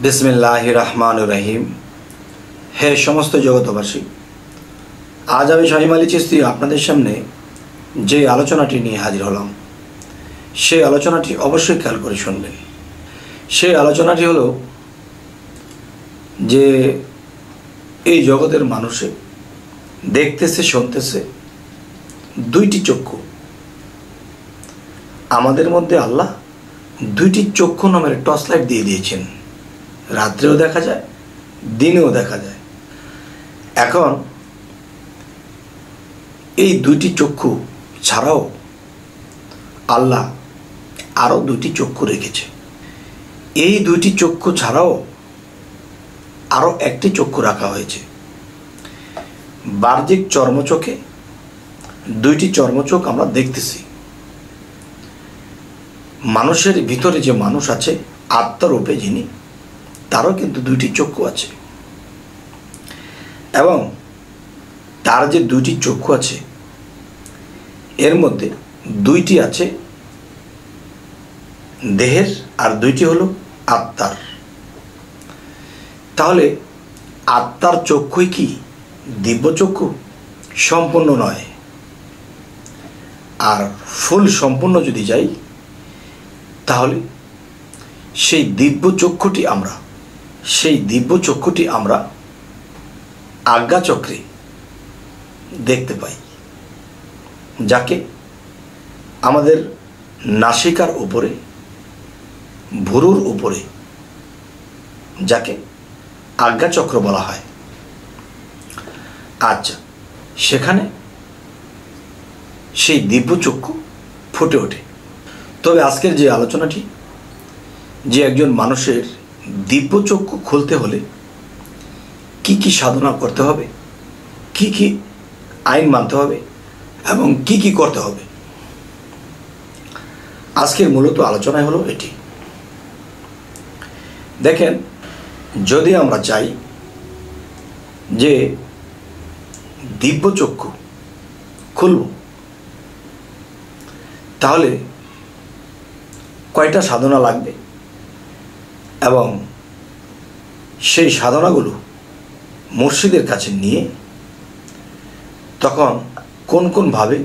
बिस्मिल्लाहिर रहमानिर रहीम। हे समस्त जगतबासी, आज আমি শামীম আলী চিশতি আপনাদের সামনে যে আলোচনাটি নিয়ে হাজির হলাম সেই আলোচনাটি অবশ্যই খেয়াল করে শুনবেন। সেই আলোচনাটি হলো যে এই জগতের মানুষে দেখতেছে শুনতেছে দুইটি চক্ষু। আমাদের মধ্যে আল্লাহ দুইটি চক্ষু নামের টর্চ লাইট দিয়ে দিয়েছেন, রাত্রেও দেখা যায় দিনেও দেখা যায়। এখন এই দুইটি চক্ষু ছাড়াও আল্লাহ আরও দুইটি চক্ষু রেখেছে। এই দুইটি চক্ষু ছাড়াও আরও একটি চক্ষু রাখা হয়েছে। বাহ্যিক চর্মচোখে দুইটি চর্মচোখ আমরা দেখতেছি। মানুষের ভিতরে যে মানুষ আছে আত্মারূপে যিনি, তারও কিন্তু দুইটি চক্ষু আছে এবং তার যে দুইটি চক্ষু আছে এর মধ্যে দুইটি আছে দেহের আর দুইটি হলো আত্মার। তাহলে আত্মার চক্ষুই কি দিব্য চক্ষু? সম্পূর্ণ নয়। আর ফুল সম্পূর্ণ যদি যাই তাহলে সেই দিব্য চক্ষুটি আমরা আজ্ঞাচক্রে দেখতে পাই, যাকে আমাদের নাসিকার উপরে ভুরুর উপরে যাকে আজ্ঞাচক্র বলা হয়। আচ্ছা, সেখানে সেই দিব্য চক্ষু ফুটে ওঠে। তবে আজকের যে আলোচনাটি, যে একজন মানুষের দিব্য চক্ষু খুলতে হলে কি কি সাধনা করতে হবে, কি কি আইন মানতে হবে এবং কি কি করতে হবে, আজকের মূলত আলোচনায় হলো এটি। দেখেন, যদি আমরা চাই যে দিব্য চক্ষু খুলব, তাহলে কয়টা সাধনা লাগবে এবং সেই সাধনাগুলো মুর্শিদের কাছে নিয়ে তখন কোন কোনভাবে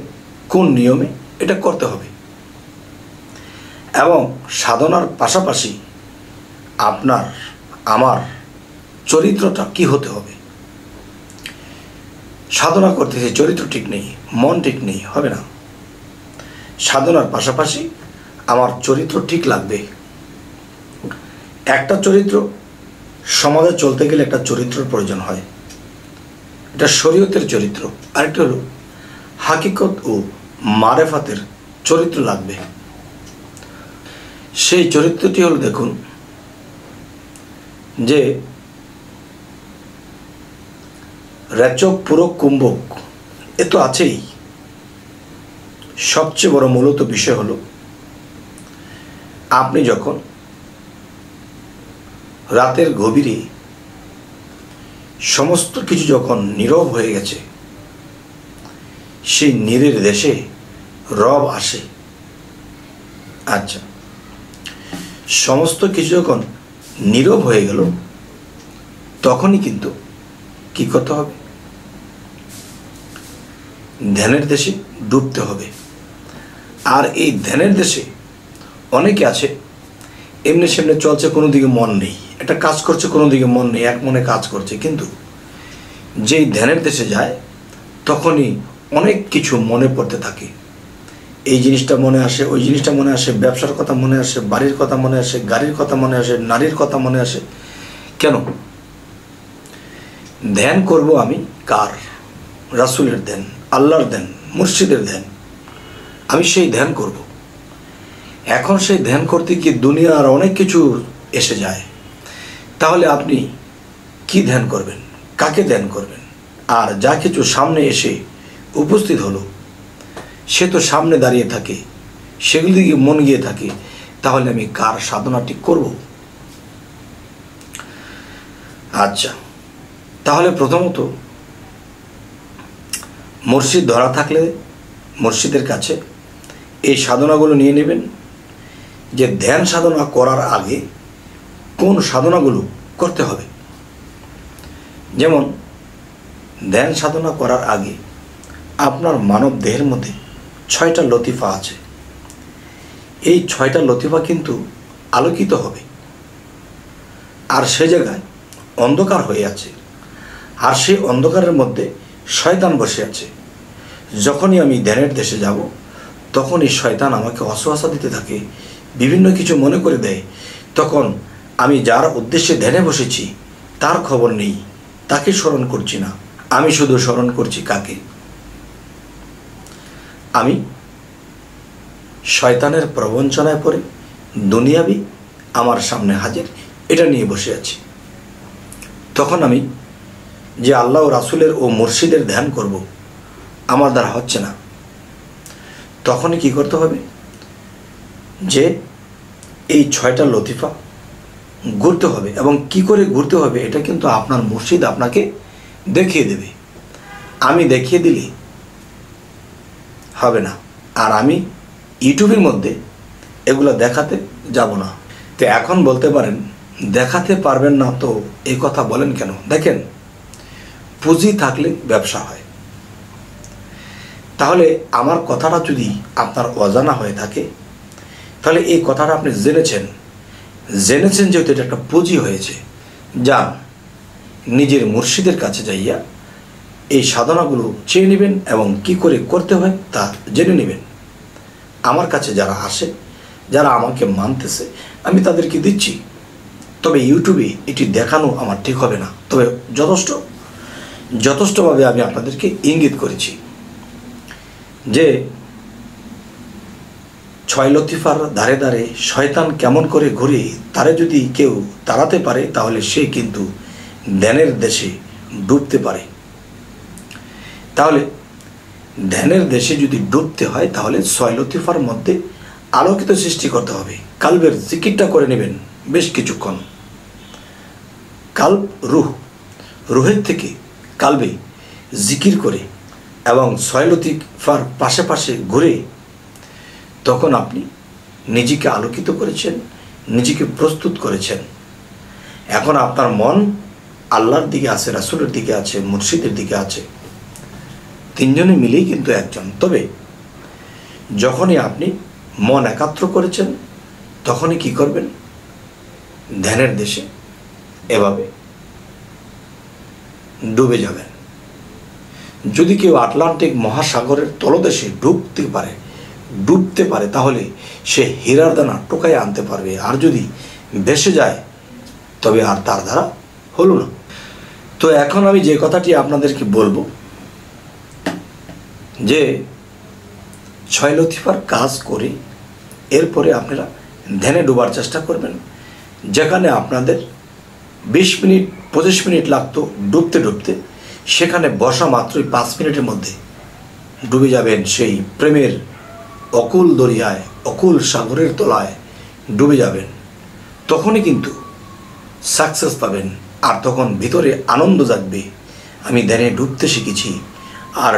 কোন নিয়মে এটা করতে হবে এবং সাধনার পাশাপাশি আপনার আমার চরিত্রটা কি হতে হবে। সাধনা করতেছে চরিত্র ঠিক নেই, মন ঠিক নেই, হবে না। সাধনার পাশাপাশি আমার চরিত্র ঠিক লাগবে। একটা চরিত্র, সমাজে চলতে গেলে একটা চরিত্রের প্রয়োজন হয়, এটা শরীয়তের চরিত্র। আরেকটা হলো হাকিকত ও মারেফাতের চরিত্র লাগবে। সেই চরিত্রটি হলো, দেখুন যে রেচক পুরক কুম্ভক এ তো আছেই। সবচেয়ে বড় মূলত বিষয় হলো আপনি যখন রাতের গভীরে সমস্ত কিছু যখন নীরব হয়ে গেছে, সেই নীরের দেশে রব আসে। আচ্ছা, সমস্ত কিছু যখন নীরব হয়ে গেল, তখনই কিন্তু কি করতে হবে? ধ্যানের দেশে ডুবতে হবে। আর এই ধ্যানের দেশে অনেকে আছে এমনি সেমনি চলছে, কোনো দিকে মন নেই, একটা কাজ করছে কোনো দিকে মন নেই, এক মনে কাজ করছে। কিন্তু যেই ধ্যানের দেশে যায় তখনই অনেক কিছু মনে পড়তে থাকে। এই জিনিসটা মনে আসে, ওই জিনিসটা মনে আসে, ব্যবসার কথা মনে আসে, বাড়ির কথা মনে আসে, গাড়ির কথা মনে আসে, নারীর কথা মনে আসে। কেন? ধ্যান করব আমি কার? রাসূলের ধ্যান, আল্লাহর ধ্যান, মুর্শিদের ধ্যান। আমি সেই ধ্যান করব। এখন সেই ধ্যান করতে গিয়ে দুনিয়ার অনেক কিছু এসে যায়। তাহলে আপনি কি ধ্যান করবেন? কাকে ধ্যান করবেন? আর যা কিছু সামনে এসে উপস্থিত হলো, সে তো সামনে দাঁড়িয়ে থাকে, সেগুলি দিকে মন গিয়ে থাকে। তাহলে আমি কার সাধনাটি করব? আচ্ছা, তাহলে প্রথমত মুর্শিদ ধরা থাকলে মুর্শিদের কাছে এই সাধনাগুলো নিয়ে নেবেন। যে ধ্যান সাধনা করার আগে কোন সাধনাগুলো করতে হবে। যেমন ধ্যান সাধনা করার আগে আপনার মানব দেহের মধ্যে 6টা লতিফা আছে। এই 6টা লতিফা কিন্তু আলোকিত হবে, আর সে জায়গায় অন্ধকার হয়ে আছে, আর সেই অন্ধকারের মধ্যে শয়তান বসে আছে। যখনই আমি ধ্যানের দেশে যাব তখনই শয়তান আমাকে অসুয়াশা দিতে থাকে, বিভিন্ন কিছু মনে করে দেয়। তখন আমি যার উদ্দেশ্যে ধ্যানে বসেছি তার খবর নেই, তাকে স্মরণ করছি না, আমি শুধু স্মরণ করছি কাকে? আমি শয়তানের প্রবঞ্চনায় পড়ে দুনিয়াবি আমার সামনে হাজির, এটা নিয়ে বসে আছি। তখন আমি যে আল্লাহ ও রাসূলের ও মুর্শিদের ধ্যান করব আমার দ্বারা হচ্ছে না। তখনই কি করতে হবে? যে এই 6টা লতিফা ঘুরতে হবে, এবং কি করে ঘুরতে হবে এটা কিন্তু আপনার মুর্শিদ আপনাকে দেখিয়ে দেবে। আমি দেখিয়ে দিলে হবে না, আর আমি ইউটিউবের মধ্যে এগুলো দেখাতে যাব না। তো এখন বলতে পারেন দেখাতে পারবেন না, তো এই কথা বলেন কেন? দেখেন, পুঁজি থাকলে ব্যবসা হয়। তাহলে আমার কথাটা যদি আপনার অজানা হয়ে থাকে, তাহলে এই কথাটা আপনি জেনেছেন যেহেতু এটা একটা পুঁজি হয়েছে, যান নিজের মুর্শিদের কাছে যাইয়া এই সাধনাগুলো চেয়ে নেবেন এবং কি করে করতে হয় তা জেনে নেবেন। আমার কাছে যারা আসে, যারা আমাকে মানতেছে, আমি তাদেরকে দিচ্ছি। তবে ইউটিউবে এটি দেখানো আমার ঠিক হবে না, তবে যথেষ্টভাবে আমি আপনাদেরকে ইঙ্গিত করেছি যে 6 লতিফার ধারে ধারে শয়তান কেমন করে ঘুরে তারে যদি কেউ তাড়াতে পারে তাহলে সে কিন্তু ধ্যানের দেশে ডুবতে পারে। তাহলে ধ্যানের দেশে যদি ডুবতে হয় তাহলে 6 লতিফার মধ্যে আলোকিত সৃষ্টি করতে হবে। কালবের জিকিরটা করে নেবেন বেশ কিছুক্ষণ। কালব রুহের থেকে কালবে জিকির করে এবং 6 লতিফার পাশে পাশে ঘুরে তখন আপনি নিজেকে আলোকিত করেছেন, নিজেকে প্রস্তুত করেছেন। এখন আপনার মন আল্লাহর দিকে আছে, রাসূলের দিকে আছে, মুর্শিদের দিকে আছে, তিনজনে মিলেই কিন্তু একজন। তবে যখনই আপনি মন একাত্র করেছেন তখনই কি করবেন? ধ্যানের দেশে এভাবে ডুবে যাবেন। যদি কেউ আটলান্টিক মহাসাগরের তলদেশে ডুবতে পারে তাহলে সে হীরার দানা টোকায় আনতে পারবে, আর যদি ভেসে যায় তবে আর তার দ্বারা হলো না। তো এখন আমি যে কথাটি আপনাদেরকে বলবো যে 6 লতিফার কাজ করে এরপরে আপনারা ধ্যানে ডোবার চেষ্টা করবেন। যেখানে আপনাদের 20 মিনিট 25 মিনিট লাগতো ডুবতে, সেখানে বসা মাত্রই 5 মিনিটের মধ্যে ডুবে যাবেন সেই প্রেমের অকুল দরিয়ায়, অকুল সাগরের তলায় ডুবে যাবেন। তখনই কিন্তু সাকসেস পাবেন, আর তখন ভিতরে আনন্দ জাগবে, আমি ধ্যানে ডুবতে শিখেছি। আর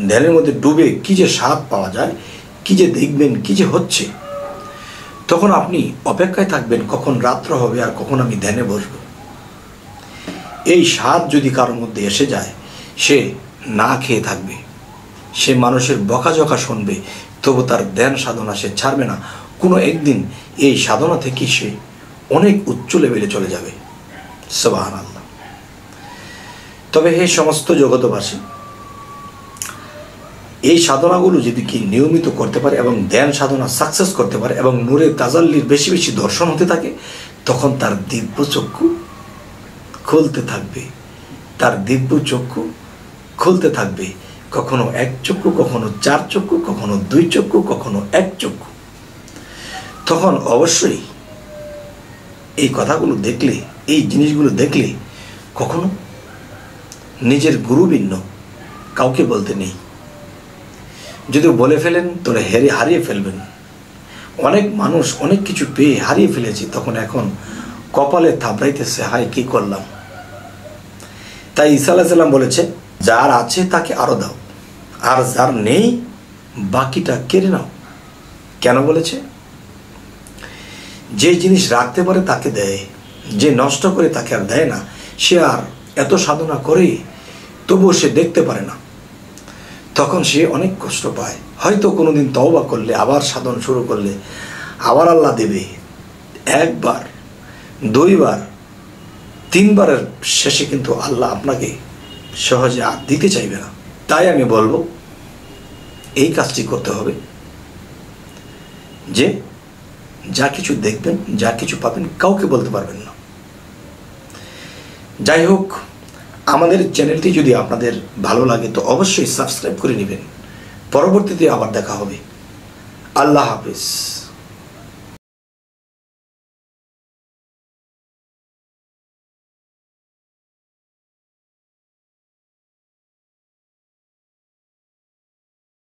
ধ্যানের মধ্যে ডুবে কি যে স্বাদ পাওয়া যায়, কি যে দেখবেন, কি যে হচ্ছে, তখন আপনি অপেক্ষায় থাকবেন কখন রাত্র হবে আর কখন আমি ধ্যানে বসব। এই স্বাদ যদি কারোর মধ্যে এসে যায়, সে না খেয়ে থাকবে, সে মানুষের বকাঝকা শুনবে, তবু তার ধ্যান সাধনা সে ছাড়বে না। কোনো একদিন এই সাধনা থেকে সে অনেক উচ্চ লেভেলে চলে যাবে। সুবহানাল্লাহ। তবে হে সমস্ত জগতবাসী, এই সাধনাগুলো যদি কি নিয়মিত করতে পারে এবং ধ্যান সাধনা সাকসেস করতে পারে এবং নূরে তাজাল্লির বেশি বেশি দর্শন হতে থাকে, তখন তার দিব্য চক্ষু খুলতে থাকবে, তার দিব্য চক্ষু খুলতে থাকবে। কখনো 1 চক্ষু, কখনো 4 চক্ষু, কখনো 2 চক্ষু, কখনো 1 চক্ষু। তখন অবশ্যই এই কথাগুলো দেখলে, এই জিনিসগুলো দেখলে কখনো নিজের গুরু ভিন্ন কাউকে বলতে নেই। যদি বলে ফেলেন তাহলে হারিয়ে ফেলবেন। অনেক মানুষ অনেক কিছু পেয়ে হারিয়ে ফেলেছে, তখন এখন কপালে থাবড়াইতেছে, হায় কি করলাম। তাই ঈসা আলাইহিস সালাম বলেছে, যার আছে তাকে আরো দাও, আর যার নেই বাকিটা কেড়ে নাও। কেন বলেছে? যে জিনিস রাখতে পারে তাকে দেয়, যে নষ্ট করে তাকে আর দেয় না, সে আর এত সাধনা করে তবুও সে দেখতে পারে না, তখন সে অনেক কষ্ট পায়। হয়তো কোনোদিন তওবা করলে, আবার সাধন শুরু করলে আবার আল্লাহ দেবে। একবার, দুইবার, তিনবারের শেষে কিন্তু আল্লাহ আপনাকে সহজে আর দিতে চাইবে না। তাই আমি বলবো এই কাজটি করতে হবে যে যা কিছু দেখবেন, যা কিছু পাবেন, কাউকে বলতে পারবেন না। যাই হোক, আমাদের চ্যানেলটি যদি আপনাদের ভালো লাগে তো অবশ্যই সাবস্ক্রাইব করে নেবেন। পরবর্তীতে আবার দেখা হবে। আল্লাহ হাফিজ।